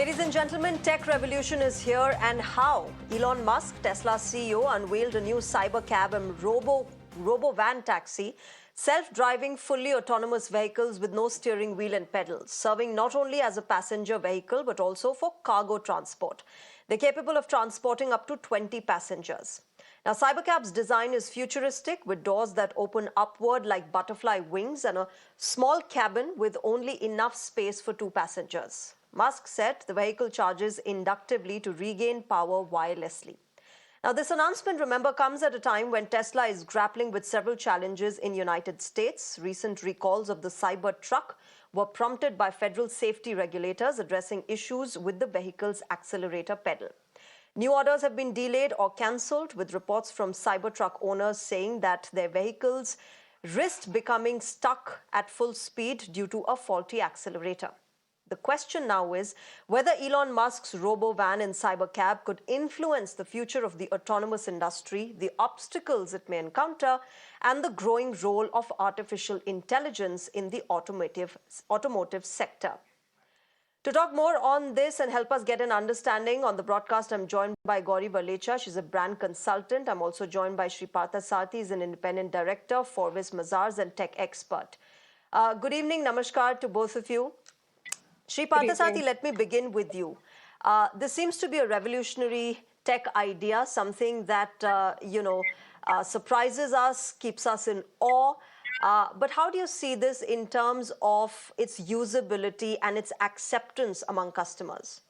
Ladies and gentlemen, tech revolution is here, and how? Elon Musk, Tesla CEO, unveiled a new cyber cab and Robovan taxi, self-driving, fully autonomous vehicles with no steering wheel and pedals, serving not only as a passenger vehicle but also for cargo transport. They're capable of transporting up to 20 passengers. Now, Cybercab's design is futuristic, with doors that open upward like butterfly wings and a small cabin with only enough space for 2 passengers. Musk said the vehicle charges inductively to regain power wirelessly. Now, this announcement, remember, comes at a time when Tesla is grappling with several challenges in the United States. Recent recalls of the Cybertruck were prompted by federal safety regulators addressing issues with the vehicle's accelerator pedal. New orders have been delayed or cancelled, with reports from Cybertruck owners saying that their vehicles risked becoming stuck at full speed due to a faulty accelerator. The question now is whether Elon Musk's Robovan and Cybercab could influence the future of the autonomous industry, the obstacles it may encounter, and the growing role of artificial intelligence in the automotive sector. To talk more on this and help us get an understanding on the broadcast, I'm joined by Gauri Valecha. She's a brand consultant. I'm also joined by Shree Parthasarthy. He's an independent director, Forvis Mazars, and tech expert. Good evening, namaskar to both of you. Shree Parthasarthy, let me begin with you. This seems to be a revolutionary tech idea, something that, surprises us, keeps us in awe. But how do you see this in terms of its usability and its acceptance among customers?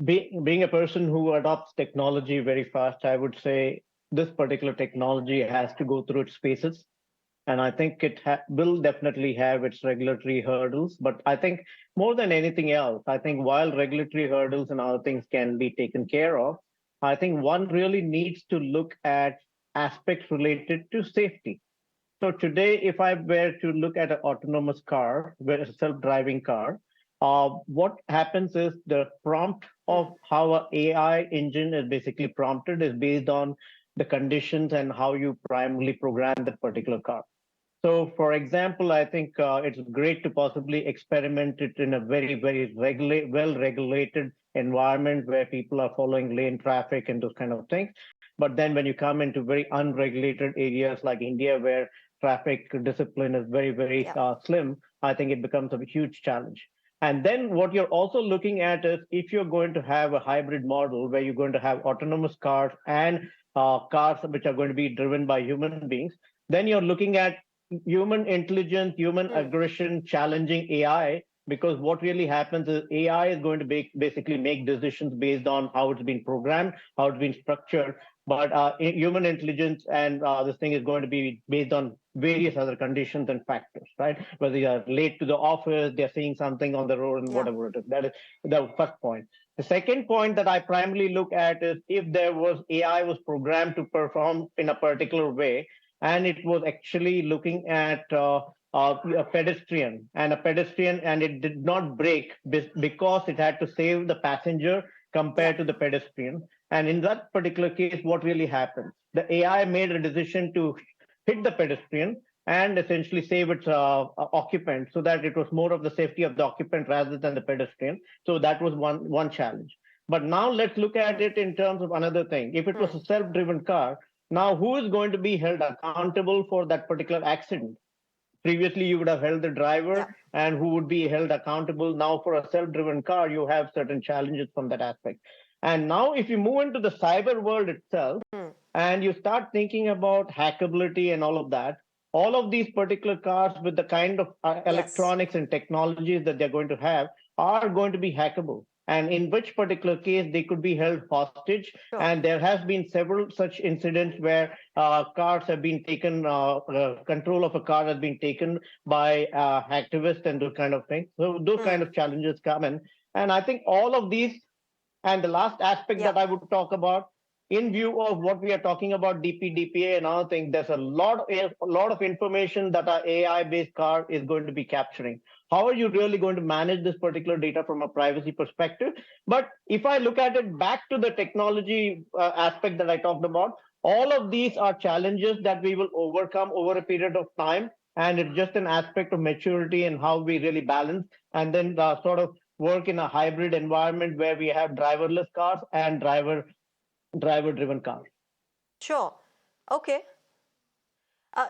Being a person who adopts technology very fast, I would say this particular technology has to go through its phases. And I think it will definitely have its regulatory hurdles. But I think more than anything else, I think while regulatory hurdles and other things can be taken care of, I think one really needs to look at aspects related to safety. So today, if I were to look at an autonomous car, a self-driving car, what happens is the prompt of how an AI engine is basically prompted is based on the conditions and how you primarily program that particular car. So, for example, I think it's great to possibly experiment it in a very, very well-regulated environment where people are following lane traffic and those kind of things. But then when you come into very unregulated areas like India, where traffic discipline is very, very slim, I think it becomes a huge challenge. And then what you're also looking at is if you're going to have a hybrid model where you're going to have autonomous cars and cars which are going to be driven by human beings, then you're looking at human intelligence, human aggression, challenging AI, because what really happens is AI is going to basically make decisions based on how it's been programmed, how it's been structured. But human intelligence and this thing is going to be based on various other conditions and factors, right? Whether you are late to the office, they're seeing something on the road and whatever it is. That is the first point. The second point that I primarily look at is if there was AI was programmed to perform in a particular way, and it was actually looking at a pedestrian, and it did not brake because it had to save the passenger compared to the pedestrian. And in that particular case, what really happened? The AI made a decision to hit the pedestrian and essentially save its occupant, so that it was more of the safety of the occupant rather than the pedestrian. So that was one challenge. But now let's look at it in terms of another thing. If it was a self-driven car, now who is going to be held accountable for that particular accident? Previously, you would have held the driver and who would be held accountable. Now, for a self-driven car, you have certain challenges from that aspect. And now, if you move into the cyber world itself and you start thinking about hackability and all of these particular cars with the kind of electronics and technologies that they're going to have are going to be hackable. And in which particular case they could be held hostage. And there has been several such incidents where cars have been taken, control of a car has been taken by activists and those kind of things. So those kind of challenges come in. And I think all of these, and the last aspect that I would talk about, in view of what we are talking about, DPA and other things, there's a lot of information that our AI-based car is going to be capturing. How are you really going to manage this particular data from a privacy perspective? But if I look at it back to the technology aspect that I talked about, all of these are challenges that we will overcome over a period of time. And it's just an aspect of maturity and how we really balance and then sort of work in a hybrid environment where we have driverless cars and driver-driven cars. Sure. Okay.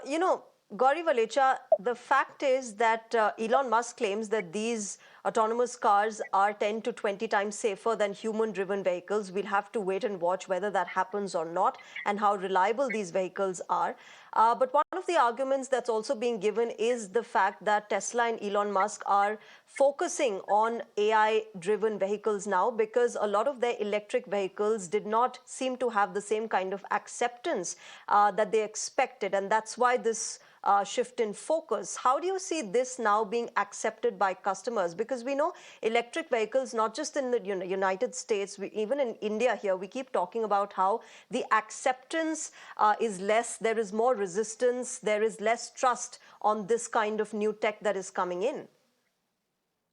You know, Gauri Valecha, the fact is that Elon Musk claims that these autonomous cars are 10 to 20 times safer than human driven vehicles. We'll have to wait and watch whether that happens or not and how reliable these vehicles are. But one of the arguments that's also being given is the fact that Tesla and Elon Musk are focusing on AI driven vehicles now because a lot of their electric vehicles did not seem to have the same kind of acceptance that they expected. And that's why this shift in focus. How do you see this now being accepted by customers? Because we know electric vehicles, not just in the United States, even in India here, we keep talking about how the acceptance is less, there is more resistance, there is less trust on this kind of new tech that is coming in.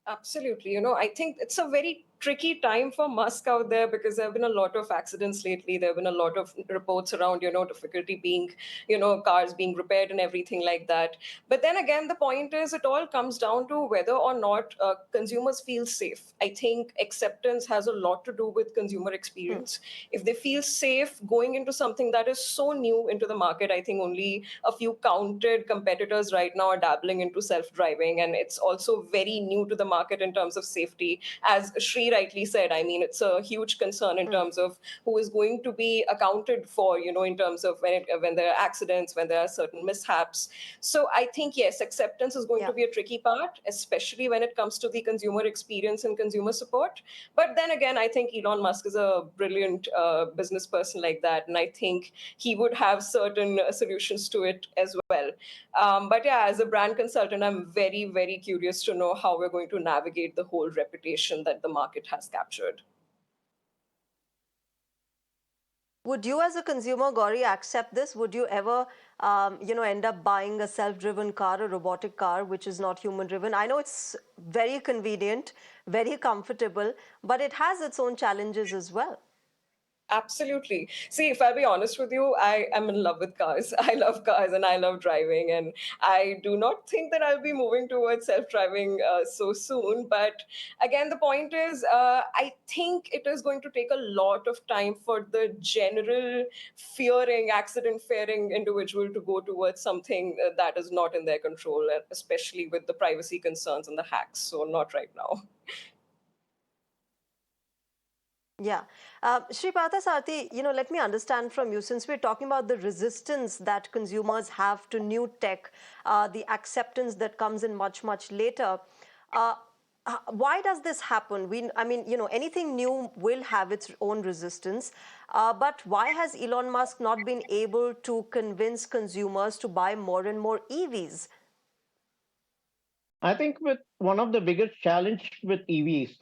Absolutely. I think it's a very tricky time for Musk out there because there have been a lot of accidents lately. There have been a lot of reports around, difficulty being, cars being repaired and everything like that. But then again, the point is it all comes down to whether or not consumers feel safe. I think acceptance has a lot to do with consumer experience. If they feel safe going into something that is so new into the market, I think only a few counted competitors right now are dabbling into self-driving, and it's also very new to the market in terms of safety. As Shri rightly said, I mean, it's a huge concern in terms of who is going to be accounted for, in terms of when there are accidents, when there are certain mishaps. So I think, yes, acceptance is going to be a tricky part, especially when it comes to the consumer experience and consumer support. But then again, I think Elon Musk is a brilliant business person like that. And I think he would have certain solutions to it as well. But yeah, as a brand consultant, I'm very, very curious to know how we're going to navigate the whole reputation that the market has captured. Would you, as a consumer, Gauri, accept this? Would you ever, end up buying a self-driven car, a robotic car, which is not human-driven? I know it's very convenient, very comfortable, but it has its own challenges as well. Absolutely. See, if I'll be honest with you, I am in love with cars. I love cars and I love driving. And I do not think that I'll be moving towards self driving so soon. But again, the point is, I think it is going to take a lot of time for the general accident fearing individual to go towards something that is not in their control, especially with the privacy concerns and the hacks. So, not right now. Yeah. Shree Parthasarthy, let me understand from you, since we're talking about the resistance that consumers have to new tech, the acceptance that comes in much, much later. Uh, why does this happen? I mean, anything new will have its own resistance. But why has Elon Musk not been able to convince consumers to buy more and more EVs? I think with one of the biggest challenge with EVs,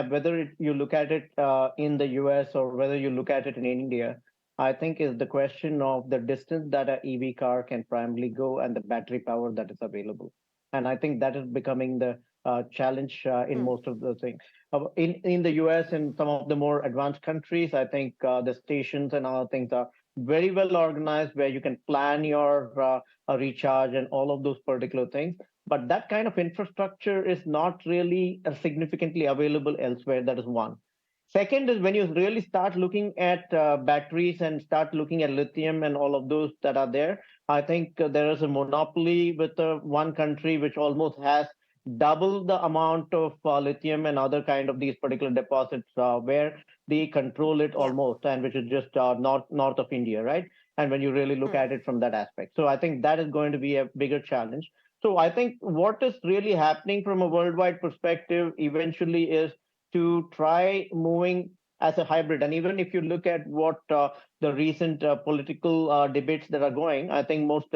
whether you look at it in the US or whether you look at it in India, I think is the question of the distance that an EV car can primarily go and the battery power that is available. And I think that is becoming the challenge in most of the things. In the US and some of the more advanced countries, I think the stations and other things are very well organized where you can plan your recharge and all of those particular things, but that kind of infrastructure is not really significantly available elsewhere. That is one. Second is when you really start looking at batteries and start looking at lithium and all of those that are there, I think there is a monopoly with one country which almost has double the amount of lithium and other kind of these particular deposits where they control it Yeah. almost, and which is just north of India, right? And when you really look at it from that aspect, so I think that is going to be a bigger challenge. So I think what is really happening from a worldwide perspective eventually is to try moving as a hybrid. And even if you look at what the recent political debates that are going, I think most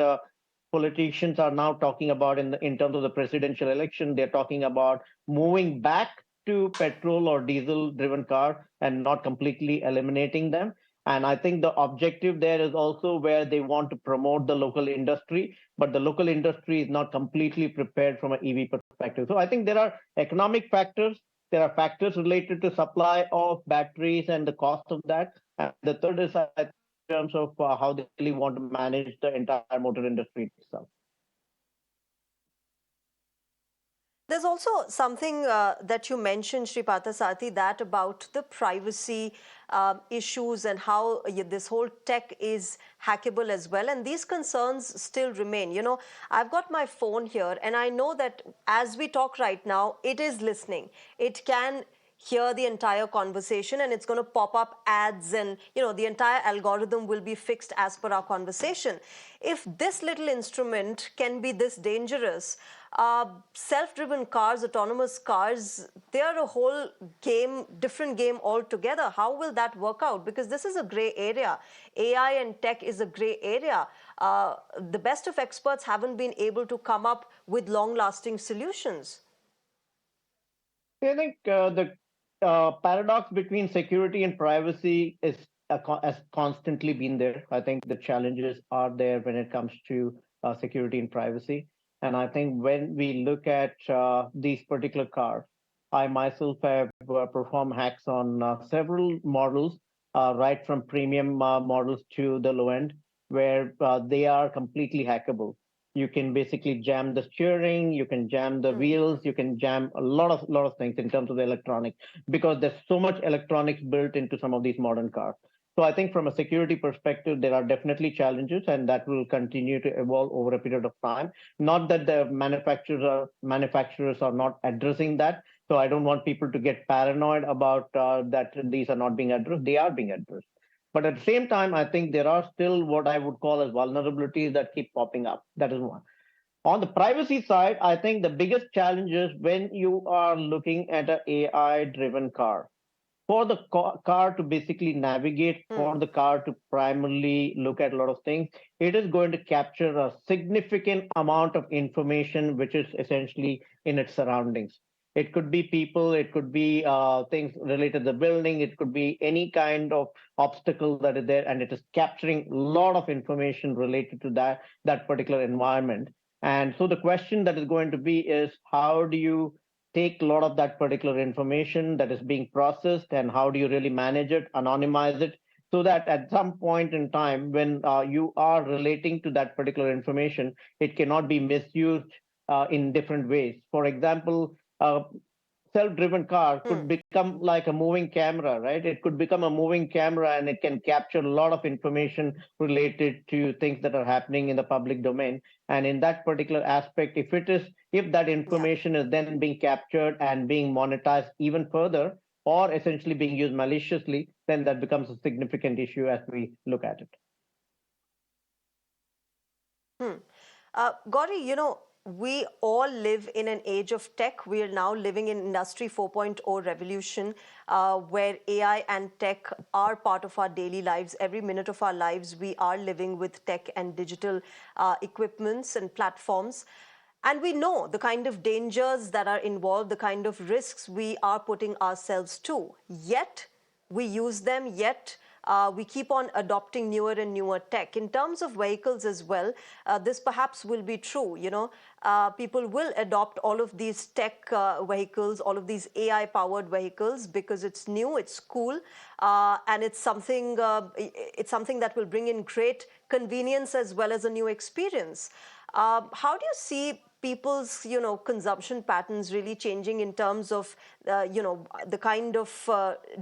politicians are now talking about in terms of the presidential election, they're talking about moving back to petrol or diesel driven car and not completely eliminating them. And I think the objective there is also where they want to promote the local industry, but the local industry is not completely prepared from an EV perspective. So I think there are economic factors, there are factors related to supply of batteries and the cost of that. And the third is, I think, in terms of how they really want to manage the entire motor industry itself. There's also something that you mentioned, Sri Parthasarthy, that about the privacy issues and how this whole tech is hackable as well. And these concerns still remain. You know, I've got my phone here, and I know that as we talk right now, it is listening. It can hear the entire conversation, and it's going to pop up ads, and the entire algorithm will be fixed as per our conversation. If this little instrument can be this dangerous, self-driven cars, autonomous cars, they are a whole game, different game altogether. How will that work out? Because this is a gray area. AI and tech is a gray area. The best of experts haven't been able to come up with long-lasting solutions. I think the paradox between security and privacy has constantly been there. I think the challenges are there when it comes to security and privacy. And I think when we look at these particular cars, I myself have performed hacks on several models, right from premium models to the low end, where they are completely hackable. You can basically jam the steering, you can jam the wheels, you can jam a lot of things in terms of the electronics, because there's so much electronics built into some of these modern cars. So I think from a security perspective, there are definitely challenges, and that will continue to evolve over a period of time. Not that the manufacturers are not addressing that. So I don't want people to get paranoid about that these are not being addressed. They are being addressed. But at the same time, I think there are still what I would call as vulnerabilities that keep popping up. That is one. On the privacy side, I think the biggest challenge is when you are looking at an AI driven car. For the car to basically navigate, for the car to primarily look at a lot of things, it is going to capture a significant amount of information, which is essentially in its surroundings. It could be people, it could be things related to the building, it could be any kind of obstacle that is there, and it is capturing a lot of information related to that particular environment. And so the question that is going to be is, how do you take a lot of that particular information that is being processed, and how do you really manage it, anonymize it, so that at some point in time when you are relating to that particular information, it cannot be misused in different ways. For example, self-driven car could become like a moving camera, right? It could become a moving camera, and it can capture a lot of information related to things that are happening in the public domain. And in that particular aspect, if that Yeah. information is then being captured and being monetized even further, or essentially being used maliciously, then that becomes a significant issue as we look at it. Gauri, we all live in an age of tech. We are now living in Industry 4.0 revolution, where AI and tech are part of our daily lives. Every minute of our lives, we are living with tech and digital equipments and platforms. And we know the kind of dangers that are involved, the kind of risks we are putting ourselves to. Yet, we use them, yet we keep on adopting newer and newer tech. In terms of vehicles as well, this perhaps will be true. People will adopt all of these tech vehicles, all of these AI-powered vehicles, because it's new, it's cool, and it's something that will bring in great convenience as well as a new experience. How do you see people's consumption patterns really changing in terms of the kind of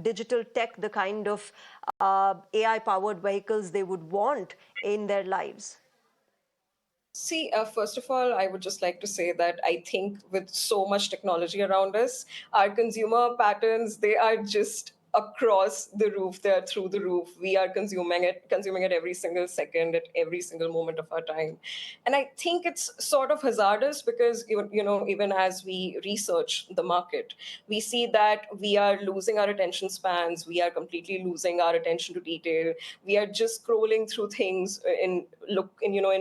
digital tech, the kind of AI powered vehicles they would want in their lives? See, first of all, I would just like to say that I think with so much technology around us, our consumer patterns, they are just across the roof. They're through the roof. We are consuming it every single second, at every single moment of our time. And I think it's sort of hazardous because, even as we research the market, we see that we are losing our attention spans. We are completely losing our attention to detail. We are just scrolling through things in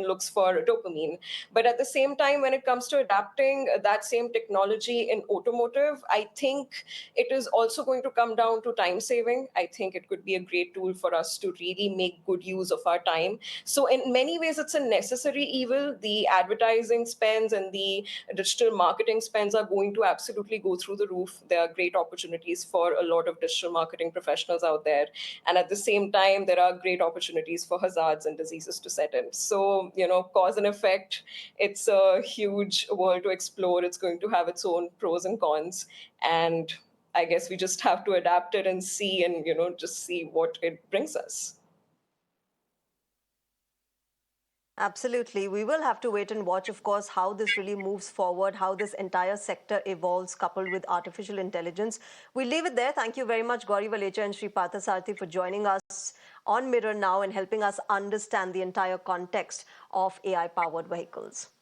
looks for dopamine. But at the same time, when it comes to adapting that same technology in automotive, I think it is also going to come down to time saving. I think it could be a great tool for us to really make good use of our time. So in many ways, it's a necessary evil. The advertising spends and the digital marketing spends are going to absolutely go through the roof. There are great opportunities for a lot of digital marketing professionals out there. And at the same time, there are great opportunities for hazards and diseases to set interdependent. So, cause and effect, it's a huge world to explore. It's going to have its own pros and cons. And I guess we just have to adapt it and see, and, just see what it brings us. Absolutely. We will have to wait and watch, of course, how this really moves forward, how this entire sector evolves coupled with artificial intelligence. We leave it there. Thank you very much, Gauri Valecha and Shree Parthasarthy, for joining us on Mirror Now and helping us understand the entire context of AI-powered vehicles.